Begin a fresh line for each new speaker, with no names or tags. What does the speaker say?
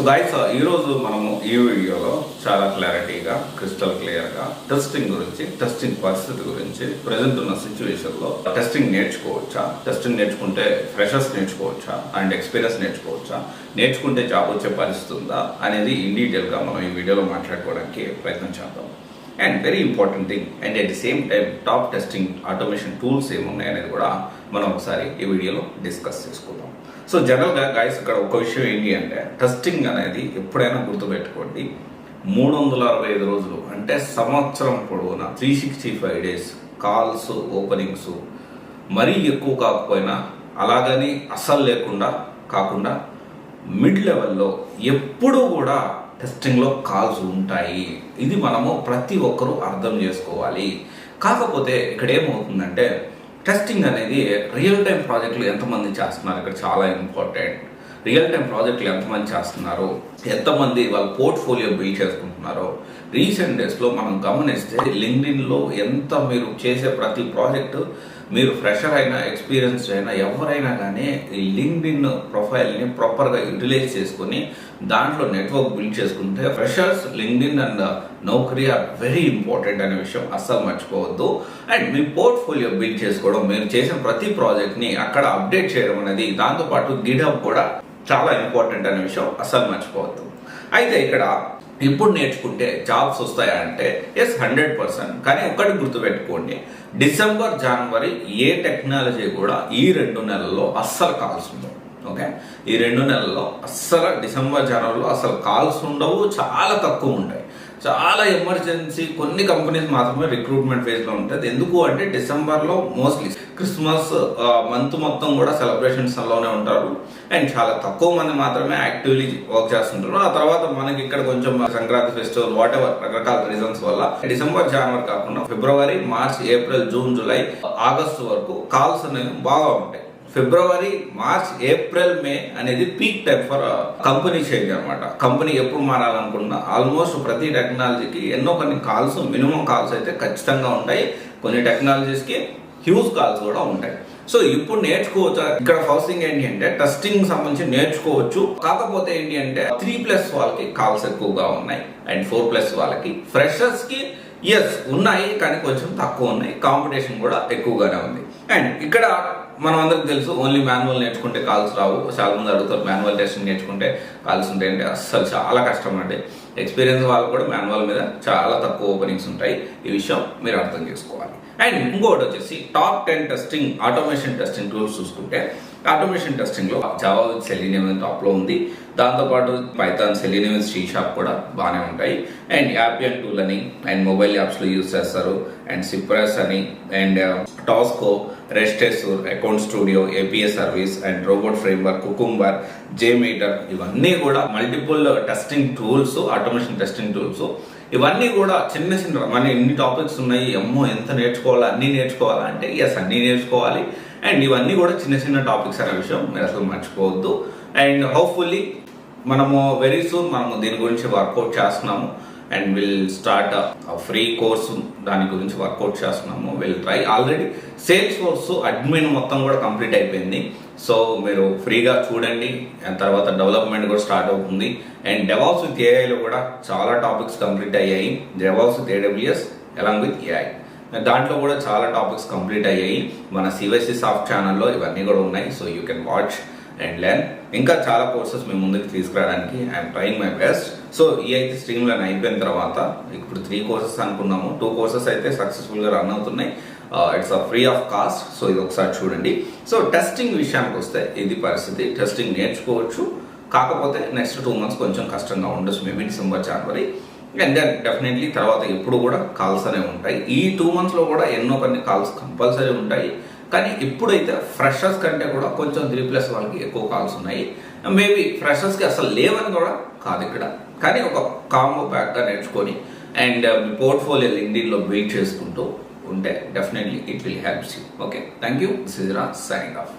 So guys ఈ రోజు మనము ఈ వీడియోలో చాలా క్లారిటీగా క్రిస్టల్ క్లియర్గా టెస్టింగ్ గురించి, టెస్టింగ్ పరిస్థితి గురించి, ప్రజెంట్ ఉన్న సిచ్యువేషన్లో టెస్టింగ్ నేర్చుకోవచ్చా, టెస్టింగ్ నేర్చుకుంటే ఫ్రెషర్స్ నేర్చుకోవచ్చా అండ్ ఎక్స్పీరియన్స్ నేర్చుకోవచ్చా, నేర్చుకుంటే జాబ్ వచ్చే పరిస్థితి ఉందా అనేది ఇన్ డీటెయిల్గా మనం ఈ వీడియోలో మాట్లాడుకోవడానికి ప్రయత్నం చేద్దాం. And very important thing and at the same time top testing automation tools ఏమున్నాయి అనేది కూడా మనం ఒకసారి ఈ వీడియోలో డిస్కస్ చేసుకుందాం. సో జనరల్గా గైస్ ఇక్కడ ఒక విషయం ఏంటి అంటే, టెస్టింగ్ అనేది ఎప్పుడైనా గుర్తుపెట్టుకోండి, 365 రోజులు అంటే సంవత్సరం పొడవునా 365 days కాల్స్, ఓపెనింగ్స్ మరీ ఎక్కువ కాకపోయినా అలాగని అస్సలు లేకుండా కాకుండా మిడ్ లెవెల్లో ఎప్పుడూ కూడా టెస్టింగ్లో కాల్స్ ఉంటాయి. ఇది మనము ప్రతి ఒక్కరూ అర్థం చేసుకోవాలి. కాకపోతే ఇక్కడ ఏమవుతుందంటే, టెస్టింగ్ అనేది రియల్ టైం ప్రాజెక్టులు ఎంతమంది చేస్తున్నారు, ఇక్కడ చాలా ఇంపార్టెంట్. రియల్ టైం ప్రాజెక్టులు ఎంతమంది చేస్తున్నారు, ఎంతమంది వాళ్ళ పోర్ట్ఫోలియో బిల్డ్ చేసుకుంటున్నారో రీసెంట్ డేస్లో మనం గమనిస్తే లింక్డ్ఇన్లో ఎంత మీరు చేసే ప్రతి ప్రాజెక్టు, మీరు ఫ్రెషర్ అయినా ఎక్స్పీరియన్స్డ్ అయినా ఎవరైనా కానీ ఈ లింక్డ్ఇన్ ప్రొఫైల్ని ప్రాపర్గా యూటిలైజ్ చేసుకుని దాంట్లో నెట్వర్క్ బిల్డ్ చేసుకుంటే freshers, LinkedIn and Naukri are very important అనే విషయం అస్సలు మర్చిపోవద్దు. అండ్ మీ పోర్ట్ఫోలియో బిల్డ్ చేసుకోవడం, మీరు చేసిన ప్రతి ప్రాజెక్ట్ని అక్కడ అప్డేట్ చేయడం అనేది, దాంతోపాటు గిట్హబ్ కూడా చాలా ఇంపార్టెంట్ అనే విషయం అస్సలు మర్చిపోవద్దు. అయితే ఇక్కడ ఇప్పుడు నేర్చుకుంటే జాబ్స్ వస్తాయా అంటే ఎస్ 100%. కానీ ఒక్కటి గుర్తుపెట్టుకోండి, డిసెంబర్, జనవరి ఏ టెక్నాలజీ కూడా ఈ 2 నెలల్లో అస్సలు కాల్స్ ఉండవు. ఓకే, ఈ 2 నెలల్లో అస్సలు డిసెంబర్, జనవరిలో అసలు కాల్స్ ఉండవు, చాలా తక్కువ ఉంటాయి. చాలా ఎమర్జెన్సీ కొన్ని కంపెనీస్ మాత్రమే రిక్రూట్మెంట్ ఫేజ్లో ఉంటుంది. ఎందుకు అంటే డిసెంబర్లో మోస్ట్లీ క్రిస్మస్ మంత్ మొత్తం కూడా సెలబ్రేషన్స్లోనే ఉంటారు అండ్ చాలా తక్కువ మంది మాత్రమే యాక్టివ్లీ వర్క్ చేస్తుంటారు. ఆ తర్వాత మనకి ఇక్కడ కొంచెం సంక్రాంతి ఫెస్టివల్ వాట్ ఎవర్ రకరకాల రీజన్స్ వల్ల డిసెంబర్, జనవరి కాకుండా ఫిబ్రవరి, March, April, June, July, August వరకు కాల్స్ అనేవి బాగా ఉంటాయి. ఫిబ్రవరి, మార్చ్, ఏప్రిల్, మే అనేది peak time for company change అనమాట. కంపెనీ ఎప్పుడు మారాలనుకున్నా ఆల్మోస్ట్ ప్రతి టెక్నాలజీకి కొన్ని కాల్స్, మినిమం కాల్స్ అయితే ఖచ్చితంగా ఉంటాయి. కొన్ని టెక్నాలజీస్కి హ్యూజ్ కాల్స్ కూడా ఉంటాయి. సో ఇప్పుడు నేర్చుకోవచ్చు. ఇక్కడ ఫస్ట్ థింగ్ ఏంటి అంటే, టెస్టింగ్ సంబంధించి నేర్చుకోవచ్చు. కాకపోతే ఏంటి అంటే 3+ వాళ్ళకి కాల్స్ ఎక్కువగా ఉన్నాయి అండ్ 4+ వాళ్ళకి, ఫ్రెషర్స్ కి ఎస్ ఉన్నాయి కానీ కొంచెం తక్కువ ఉన్నాయి. కాంపిటీషన్ కూడా ఎక్కువగానే ఉంది. అండ్ ఇక్కడ మనం అందరికి తెలుసు, ఓన్లీ మాన్యువల్ నేర్చుకుంటే కాల్స్ రావు. చాలా మంది అడుగుతారు మాన్యువల్ టెస్టింగ్ నేర్చుకుంటే కాల్స్ ఉంటాయంటే అస్సలు చాలా కష్టం అండి. ఎక్స్పీరియన్స్ వాళ్ళకు కూడా మాన్యువల్ మీద చాలా తక్కువ ఓపెనింగ్స్ ఉంటాయి. ఈ విషయం మీరు అర్థం చేసుకోవాలి. అండ్ ఇంకోటి వచ్చేసి top 10 testing automation testing tools చూసుకుంటే, ఆటోమేషన్ టెస్టింగ్ లో జావా విత్ సెలీనియం టాప్ లో ఉంది. దాంతోపాటు పైథాన్, సెలీనియం, C# కూడా బాగానే ఉంటాయి. అండ్ యాపియన్ టూల్ అని అండ్ మొబైల్ యాప్స్ లో యూజ్ చేస్తారు. అండ్ సిప్రస్ అని and Tosca, rest assure, account studio, API service and robot framework, cucumber, JMeter, ఇవన్నీ కూడా multiple testing tools, automation testing tools. ఇవన్నీ కూడా చిన్న చిన్న, మన ఎన్ని టాపిక్స్ ఉన్నాయి, ఎంత నేర్చుకోవాలా, అన్ని నేర్చుకోవాలా అంటే ఎస్ అన్ని నేర్చుకోవాలి. అండ్ ఇవన్నీ కూడా చిన్న చిన్న టాపిక్స్ అనే విషయం మీరు అసలు మర్చిపోవద్దు. అండ్ హోప్ఫుల్లీ మనము వెరీ సూన్ మనము దీని గురించి వర్కౌట్ చేస్తున్నాము and will start free course, దాని గురించి వర్కౌట్ చేస్తున్నాము. Will try. Already sales force admin మొత్తం కూడా కంప్లీట్ అయిపోయింది. సో మీరు ఫ్రీగా చూడండి. అండ్ తర్వాత డెవలప్మెంట్ కూడా స్టార్ట్ అవుతుంది. అండ్ డెవాప్స్ విత్ ఏఐలో కూడా చాలా టాపిక్స్ కంప్లీట్ అయ్యాయి. DevOps with AWS along with AI, దాంట్లో కూడా చాలా టాపిక్స్ కంప్లీట్ అయ్యాయి. మన CVC సాఫ్ట్ ఛానల్లో ఇవన్నీ కూడా ఉన్నాయి. So you can watch and learn. ఇంకా చాలా కోర్సెస్ మేము ముందుకు తీసుకురావడానికి I'm trying my best. So ఈ అయితే స్ట్రీమ్ లైన్ అయిపోయిన తర్వాత ఇప్పుడు 3 కోర్సెస్ అనుకున్నాము. 2 కోర్సెస్ అయితే సక్సెస్ఫుల్గా రన్ అవుతున్నాయి. It's free of cost. So ఇది ఒకసారి చూడండి. సో టెస్టింగ్ విషయానికి వస్తే ఇది పరిస్థితి. టెస్టింగ్ నేర్చుకోవచ్చు, కాకపోతే నెక్స్ట్ 2 months కొంచెం కష్టంగా ఉండొచ్చు, maybe December, January. And then definitely తర్వాత ఎప్పుడు కూడా కాల్స్ అనేవి ఉంటాయి. ఈ 2 monthsలో కూడా కొన్ని కాల్స్ కంపల్సరీ ఉంటాయి. కానీ ఇప్పుడైతే ఫ్రెషర్స్ కంటే కూడా కొంచెం 3+ వాళ్ళకి ఎక్కువ కాల్స్ ఉన్నాయి. మేబీ ఫ్రెషర్స్కి అసలు లేవని కూడా కాదు ఇక్కడ, కానీ ఒక కాంబో ప్యాక్గా నేర్చుకొని అండ్ మీ పోర్ట్ఫోలియో లింక్డ్ఇన్లో బిల్డ్ చేసుకుంటూ ఉంటే definitely it will helps you. Okay, thank you. This is Raj signing off.